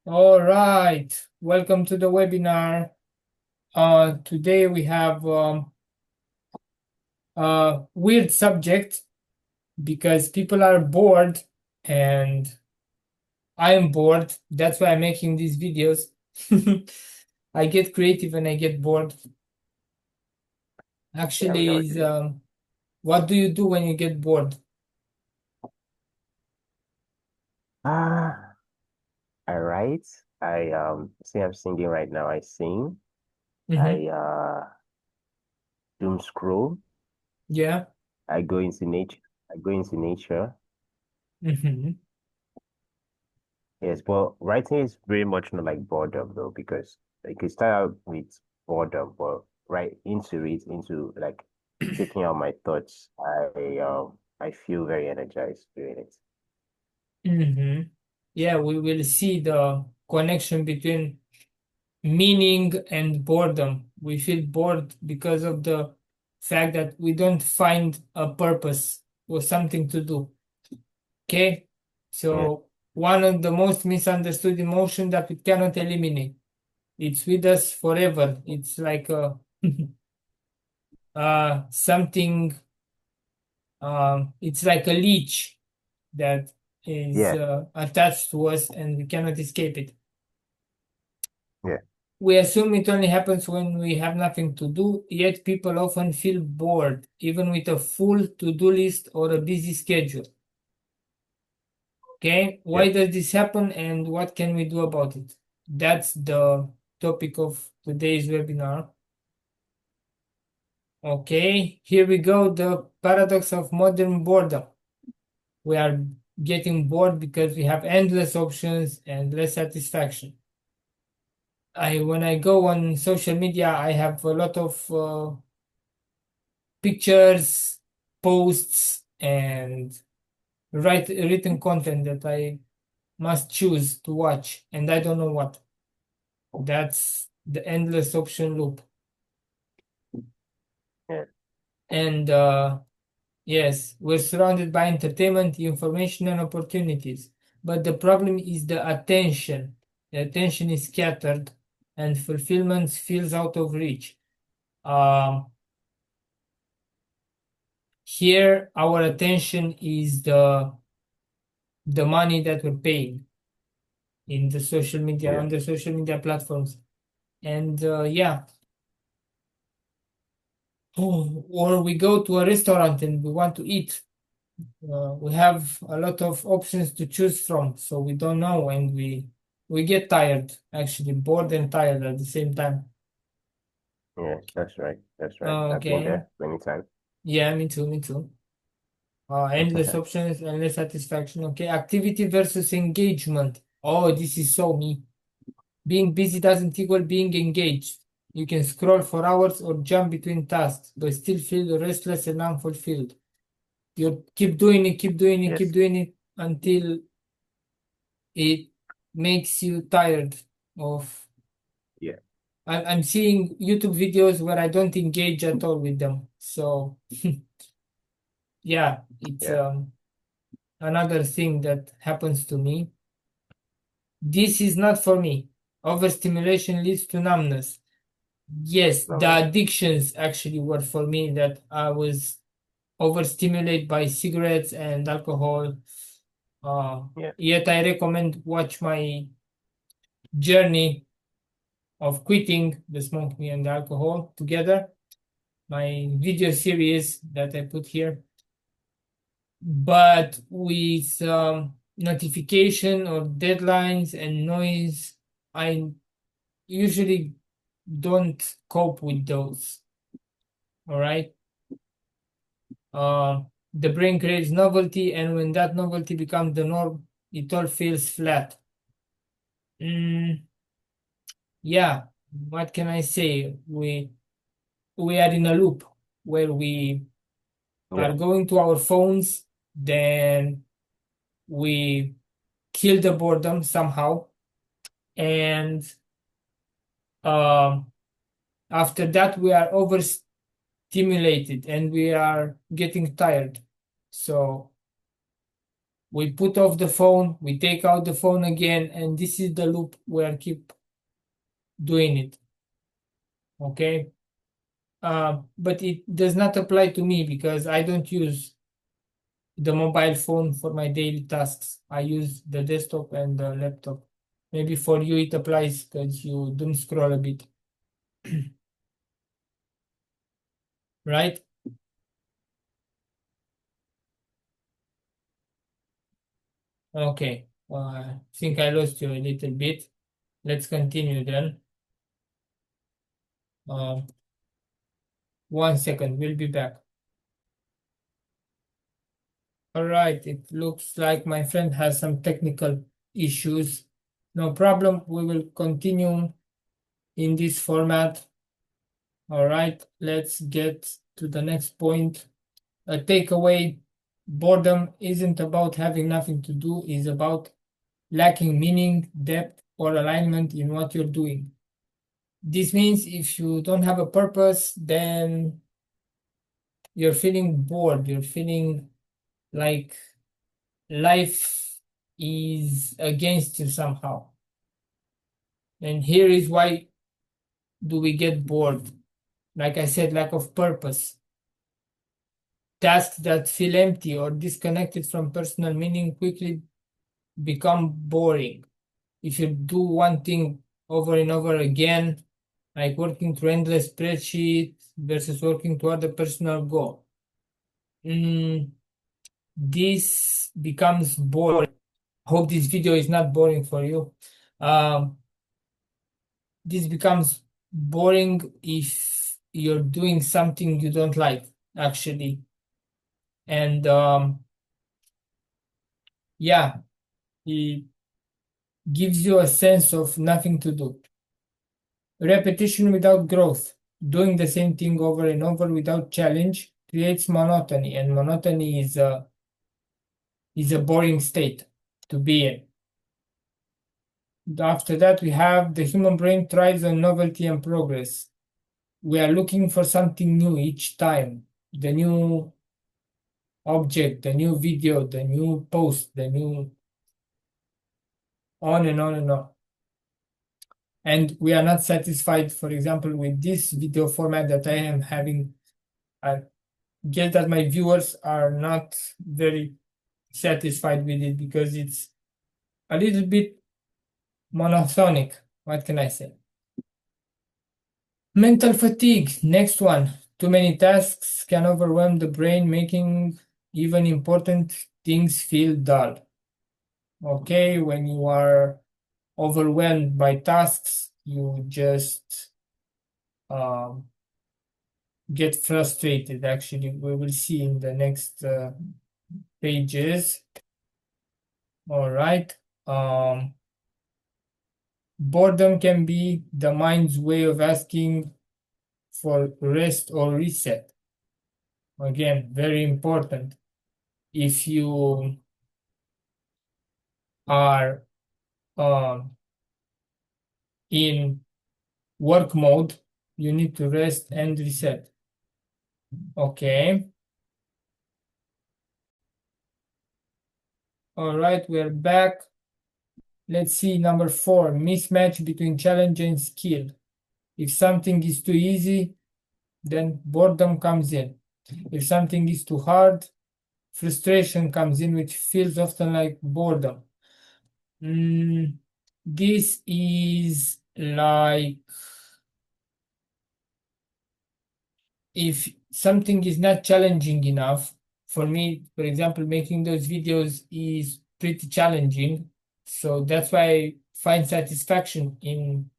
All right, welcome to the webinar. Today we have a weird subject because people are bored and I am bored. That's why I'm making these videos. I get creative and I get bored. Yeah, we Actually, all is do. what do you do when you get bored? Ah, I write. I see I'm singing right now. I sing. Mm-hmm. I doom scroll. Yeah. I go into nature. I go into nature. Mm-hmm. Yes, but writing is very much not like boredom though, because you can start out with boredom, but right into it, into like taking out my thoughts, I feel very energized doing it. Mm-hmm. Yeah, we will see the connection between meaning and boredom. We feel bored because of the fact that we don't find a purpose or something to do. Okay? Yeah, So, one of the most misunderstood emotion that we cannot eliminate. It's with us forever. It's like something, it's like a leech that is yeah, attached to us and we cannot escape it. yeah, We assume it only happens when we have nothing to do, yet people often feel bored, even with a full to-do list or a busy schedule. Okay, yeah, why does this happen and what can we do about it? That's the topic of today's webinar. Okay, here we go, the paradox of modern boredom. We are getting bored because we have endless options and less satisfaction. When I go on social media, I have a lot of pictures, posts, and written content that I must choose to watch, and I don't know what. That's the endless option loop. yeah, And yes, we're surrounded by entertainment, information, and opportunities. But the problem is the attention. The attention is scattered, and fulfillment feels out of reach. Um, Here, our attention is the money that we're paying in the social media yeah, on the social media platforms, and yeah. Or we go to a restaurant and we want to eat. We have a lot of options to choose from, so we don't know, and we get tired, actually bored and tired at the same time. yeah. That's right. That's right. I've been Okay, there many times. yeah, me too, me too. Endless options, endless satisfaction. Okay, activity versus engagement. Oh, this is so me. Being busy doesn't equal being engaged. You can scroll for hours or jump between tasks, but still feel restless and unfulfilled. You keep doing it, keep doing it, keep Yes. doing it until it makes you tired of. Yeah, I'm seeing YouTube videos where I don't engage at all with them. So, yeah, it's yeah. another thing that happens to me. This is not for me. Overstimulation leads to numbness. Yes, the No. addictions actually were for me that I was overstimulated by cigarettes and alcohol. Uh, Yeah, Yet I recommend watch my journey of quitting the smoking and the alcohol together. My video series that I put here, but with notification or deadlines and noise, I usually don't cope with those. All right. Uh, the brain craves novelty, and when that novelty becomes the norm, it all feels flat. Mm, yeah, what can I say? We are in a loop where we are yeah, going to our phones, then we kill the boredom somehow, and um, after that we are overstimulated and we are getting tired. So We put off the phone, we take out the phone again, and this is the loop where keep doing it. Okay. But it does not apply to me because I don't use the mobile phone for my daily tasks. I use the desktop and the laptop. Maybe for you it applies because you don't scroll a bit, right? Okay. I think I lost you a little bit. Let's continue then. Uh, 1 second, we'll be back. All right, it looks like my friend has some technical issues. No problem, we will continue in this format. All right, let's get to the next point. A takeaway: boredom isn't about having nothing to do, it's about lacking meaning, depth, or alignment in what you're doing. This means if you don't have a purpose, then you're feeling bored, you're feeling like life is against you somehow. And here is why do we get bored? Like I said, lack of purpose. Tasks that feel empty or disconnected from personal meaning quickly become boring. If you do one thing over and over again, like working through endless spreadsheets versus working toward a personal goal, mm, this becomes boring. Hope this video is not boring for you. Um, this becomes boring if you're doing something you don't like, actually. And yeah, it gives you a sense of nothing to do. Repetition without growth, doing the same thing over and over without challenge creates monotony, and monotony is a boring state to be in. After that, we have the human brain thrives on novelty and progress. We are looking for something new each time. The new object, the new video, the new post, the new on and on and on. And we are not satisfied, for example, with this video format that I am having. I guess that my viewers are not very satisfied with it because it's a little bit monophonic. What can I say? Mental fatigue, next one. Too many tasks can overwhelm the brain, making even important things feel dull. Okay, when you are overwhelmed by tasks, you just um, get frustrated. Actually, we will see in the next pages. All right. Boredom can be the mind's way of asking for rest or reset. Again, very important. If you are in work mode, you need to rest and reset. Okay. All right, we're back. Let's see number 4, mismatch between challenge and skill. If something is too easy, then boredom comes in. If something is too hard, frustration comes in, which feels often like boredom. This is like if something is not challenging enough. For me, for example, making those videos is pretty challenging. So that's why I find satisfaction in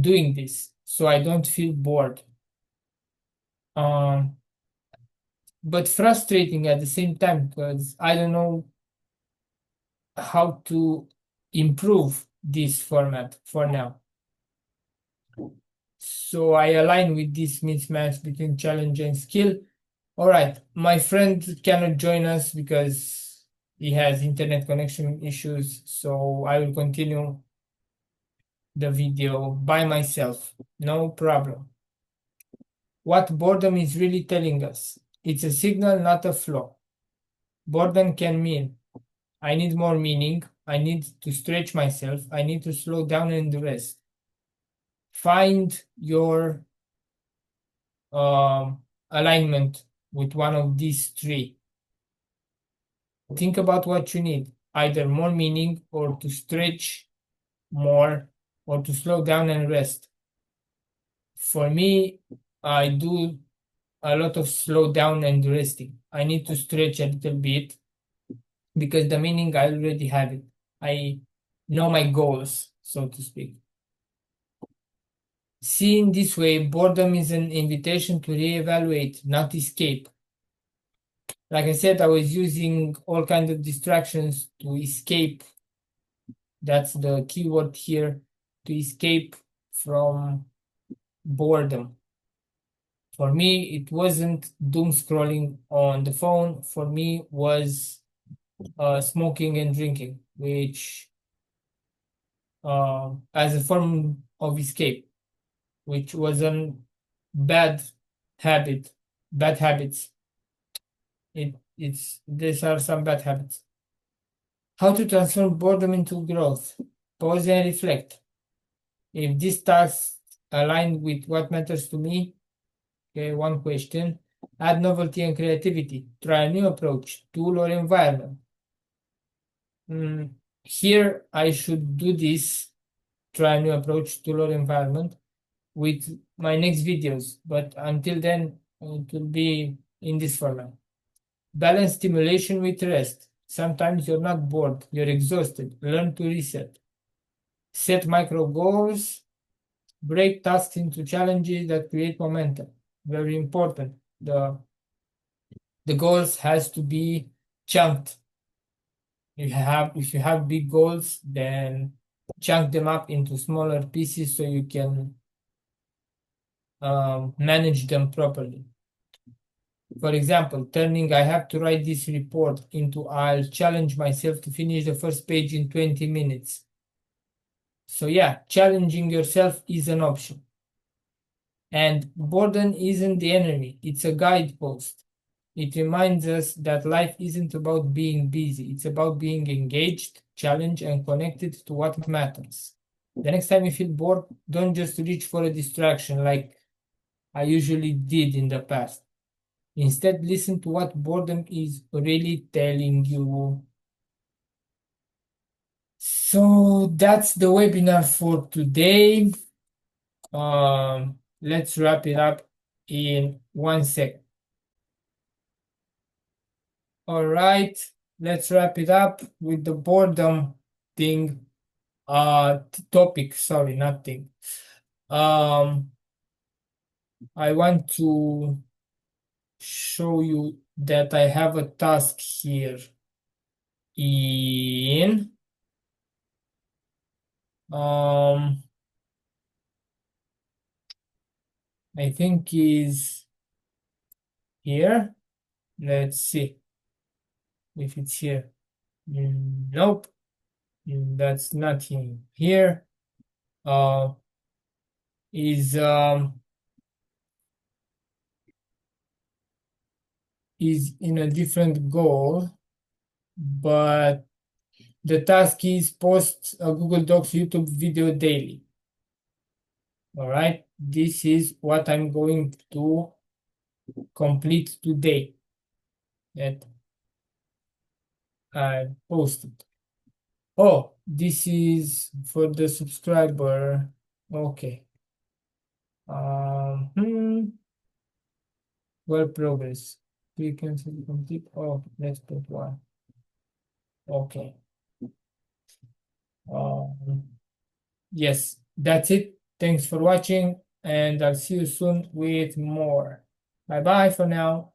doing this. So I don't feel bored. Um, but frustrating at the same time because I don't know how to improve this format for now. So I align with this mismatch between challenge and skill. All right, my friend cannot join us because he has internet connection issues, so I will continue the video by myself. No problem. What boredom is really telling us? It's a signal, not a flaw. Boredom can mean I need more meaning. I need to stretch myself. I need to slow down and rest. Find your alignment with one of these three. Think about what you need, either more meaning or to stretch more or to slow down and rest. For me, I do a lot of slow down and resting. I need to stretch a little bit because the meaning I already have it. I know my goals, so to speak. Seen this way, boredom is an invitation to reevaluate, not escape. Like I said, I was using all kinds of distractions to escape. That's the keyword here, to escape from boredom. For me, it wasn't doom scrolling on the phone. For me, was smoking and drinking, which as a form of escape, which was a bad habit, bad habits. It's these are some bad habits. How to transform boredom into growth? Pause and reflect. If these tasks align with what matters to me, okay, one question. Add novelty and creativity. Try a new approach, tool or environment. Here I should do this, try a new approach, tool or environment with my next videos, but until then it will be in this format. Balance stimulation with rest. Sometimes you're not bored, you're exhausted. Learn to reset. Set micro goals. Break tasks into challenges that create momentum. Very important. The goals has to be chunked. If you have big goals, then chunk them up into smaller pieces so you can manage them properly. For example, turning I have to write this report into I'll challenge myself to finish the first page in 20 minutes. So yeah, challenging yourself is an option. And boredom isn't the enemy, it's a guidepost. It reminds us that life isn't about being busy, it's about being engaged, challenged, and connected to what matters. The next time you feel bored, don't just reach for a distraction like I usually did in the past. Instead, listen to what boredom is really telling you. So that's the webinar for today. Let's wrap it up in 1 second. All right, let's wrap it up with the boredom thing. Topic. Sorry, not thing. I want to show you that I have a task here in I think is here. Let's see if it's here. Nope, that's not in here. Uh, is is in a different goal, but the task is post a Google Docs YouTube video daily. All right, this is what I'm going to complete today that I posted. Oh, this is for the subscriber. Okay. Well, progress. We can see complete. Oh, let's put one. Okay. Yes, that's it. Thanks for watching, and I'll see you soon with more. Bye bye for now.